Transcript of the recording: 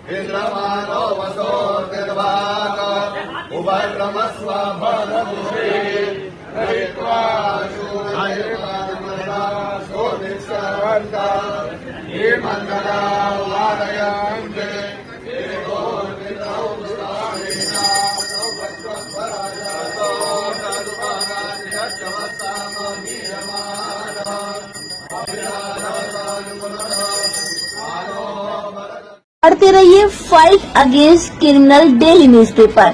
इंद्रमानो वसो निर्वाक उभयक्रमस्व भरभूषे रहित्वा शोधिष्यवन्ता ये मन्दरा वारयन्ते पढ़ते रहिए fight against criminal daily newspaper.